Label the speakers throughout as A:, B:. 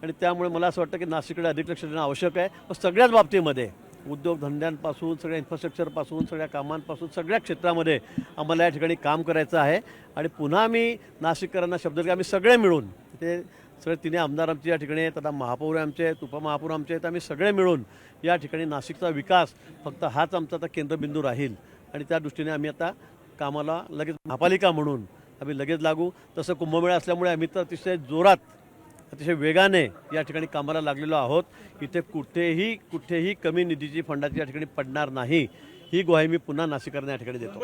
A: आणि त्यामुळे मला असं वाटतं की नाशिककडे अधिक लक्ष देणं आवश्यक आहे. पण सगळ्याच बाबतीमध्ये उद्योगधंद्यांपासून सगळ्या इन्फ्रास्ट्रक्चरपासून सगळ्या कामांपासून सगळ्या क्षेत्रामध्ये आम्हाला या ठिकाणी काम करायचं आहे. आणि पुन्हा मी नाशिककरांना शब्द दिला, आम्ही सगळे मिळून ते सगळे तिन्ही आमदार आमचे या ठिकाणी आहेत, आता महापौर आमचे आहेत, उपमहापौर आमचे आहेत, आम्ही सगळे मिळून या ठिकाणी नाशिकचा विकास फक्त हाच आमचा आता केंद्रबिंदू राहील. आणि त्या दृष्टीने आम्ही आता कामाला लगेच महापालिका म्हणून आम्ही लगेच लागू. तसं कुंभमेळा असल्यामुळे आम्ही तर अतिशय जोरात अतिशय वेगाने या ठिकाणी कामाला लागलेलो आहोत. इथे कुठेही कमी निधीची फंडाची या ठिकाणी पडणार नाही, ही ग्वाही मी पुन्हा नाशिककरांना या ठिकाणी देतो.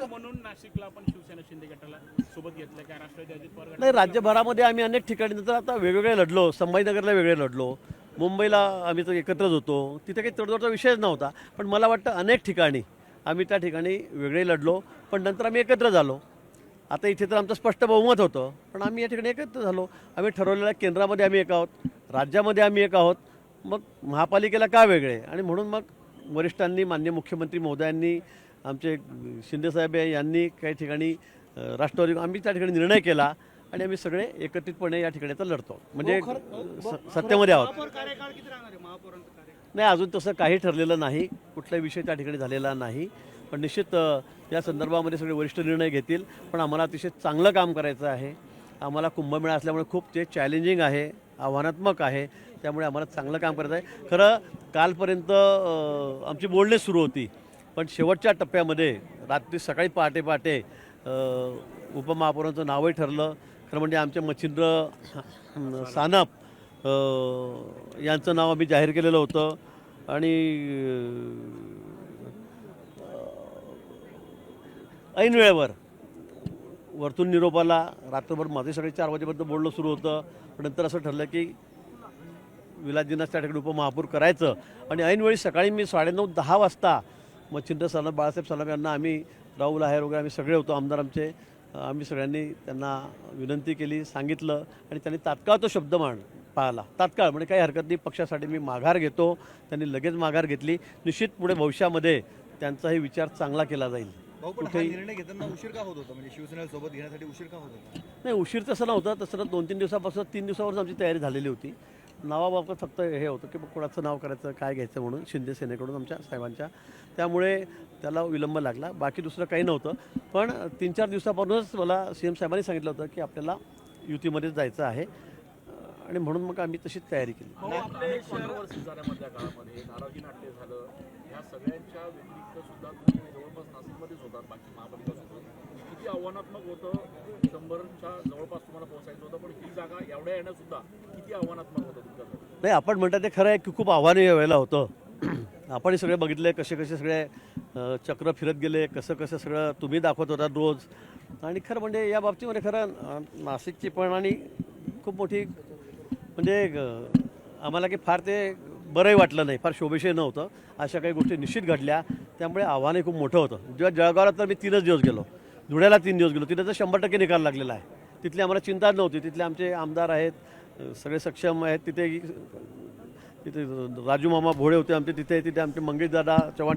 B: म्हणून नाशिकला आपण शिवसेना शिंदे गटाला सोबत घेतलं काय राष्ट्रवादी अजित पवार
A: नाही, राज्यभरामध्ये आम्ही अनेक ठिकाणी नंतर आता वेगवेगळे लढलो. संभाजीनगरला वेगळे लढलो, मुंबईला आम्ही तर एकत्रच होतो, तिथे काही तडजोडचा विषयच नव्हता. पण मला वाटतं अनेक ठिकाणी आम्ही त्या ठिकाणी वेगळे लढलो, पण नंतर आम्ही एकत्र झालो. आता इथे तर आमचं स्पष्ट बहुमत होतं, पण आम्ही या ठिकाणी एकत्र झालो. आम्ही ठरवलेल्या केंद्रामध्ये आम्ही एक आहोत, राज्यामध्ये आम्ही एक आहोत, मग महापालिकेला का वेगळे. आणि म्हणून मग वरिष्ठांनी, माननीय मुख्यमंत्री महोदयांनी, आमचे शिंदेसाहेब यांनी काही ठिकाणी राष्ट्रवादी आम्ही त्या ठिकाणी निर्णय केला आणि आम्ही सगळे एकत्रितपणे या ठिकाणी आता लढतो. म्हणजे सत्तेमध्ये आहोत. नाही, अजून तसं काही ठरलेलं नाही, कुठलाही विषय त्या ठिकाणी झालेला नाही. पण निश्चित या संदर्भामध्ये सगळे वरिष्ठ निर्णय घेतील. पण आम्हाला अतिशय चांगलं काम करायचं आहे. आम्हाला कुंभमेळा असल्यामुळे खूप ते चॅलेंजिंग आहे, आव्हानात्मक आहे. त्यामुळे आम्हाला चांगलं काम करायचं आहे. खरं कालपर्यंत आमची बोलणी सुरू होती, पण शेवटच्या टप्प्यामध्ये रात्री सकाळी पहाटे उपमहापौरांचं नावही ठरलं. खरं म्हणजे आमचे मच्छिंद्र सानप यांचं नाव आम्ही जाहीर केलेलं होतं. आणि ऐन वेळेवर वरतून निरोपाला रात्रभर माझे सगळे 4 वाजेपर्यंत बोलणं सुरू होतं. पण नंतर असं ठरलं की विलासजींनाच त्या ठिकाणी उपमहापौर करायचं. आणि ऐनवेळी सकाळी मी 9:30-10 वाजता मच्छिंद्र सानप, बाळासाहेब सानप यांना आम्ही, राहुल आहेर वगैरे आम्ही सगळे होतो आमदार आमचे, आम्ही सगळ्यांनी त्यांना विनंती केली, सांगितलं. आणि त्यांनी तात्काळ तो शब्द पाळला. तात्काळ म्हणजे काही हरकत नाही, पक्षासाठी मी माघार घेतो. त्यांनी लगेच माघार घेतली. निश्चित पुढे भविष्यामध्ये त्यांचाही विचार चांगला केला जाईल.
C: निर्णय घेताना उशीर का होत होता, म्हणजे शिवसेनेला सोबत घेण्यासाठी उशीर का होत होता?
A: नाही, उशीर तसं नव्हतं. तसं 2-3 दिवसापासून 3 दिवसावरच आमची तयारी झालेली होती. नावाबाबत फक्त हे होतं की कोणाचं नाव करायचं, काय घ्यायचं म्हणून शिंदे सेनेकडून आमच्या साहेबांच्या, त्यामुळे त्याला विलंब लागला. बाकी दुसरं काही नव्हतं. पण 3-4 दिवसापासूनच मला CM साहेबांनी सांगितलं होतं की आपल्याला युतीमध्येच जायचं आहे. आणि म्हणून मग आम्ही तशीच तयारी केली.
B: मधल्या काळामध्ये नाराजी नाट्य झालं, ह्या सगळ्यांच्या व्यतिरिक्त सुद्धा तुम्ही जवळपास नाशिकमध्येच होतात, बाकी महापालिकासोबत किती आव्हानात्मक होतं. 100च्या जवळपास तुम्हाला पोहोचायचं होतं, पण ही जागा एवढ्या येणं सुद्धा किती आव्हानात्मक होतं तुमच्यासाठी?
A: नाही, आपण म्हणतात ते खरं आहे की खूप आव्हाने यावेळेला होतं. आपण सगळे बघितले कसे सगळे चक्र फिरत गेले, कसं सगळं तुम्ही दाखवत होता रोज. आणि खरं म्हणजे या बाबतीमध्ये खरं नाशिकची पण आणि खूप मोठी म्हणजे आम्हाला की फार ते बरंही वाटलं नाही, फार शोभेशीर नव्हतं. अशा काही गोष्टी निश्चित घडल्या, त्यामुळे आव्हानही खूप मोठं होतं. जेव्हा जळगावला तर मी 3च दिवस गेलो, धुळ्याला 3 दिवस गेलो, तिथे तर 100% निकाल लागलेला आहे. तिथली आम्हाला चिंता नव्हती. तिथले आमचे आमदार आहेत, सगळे सक्षम आहेत. तिथे राजू मामा भोळे होते आमचे, तिथे आमचे मंगेशदादा चव्हाण,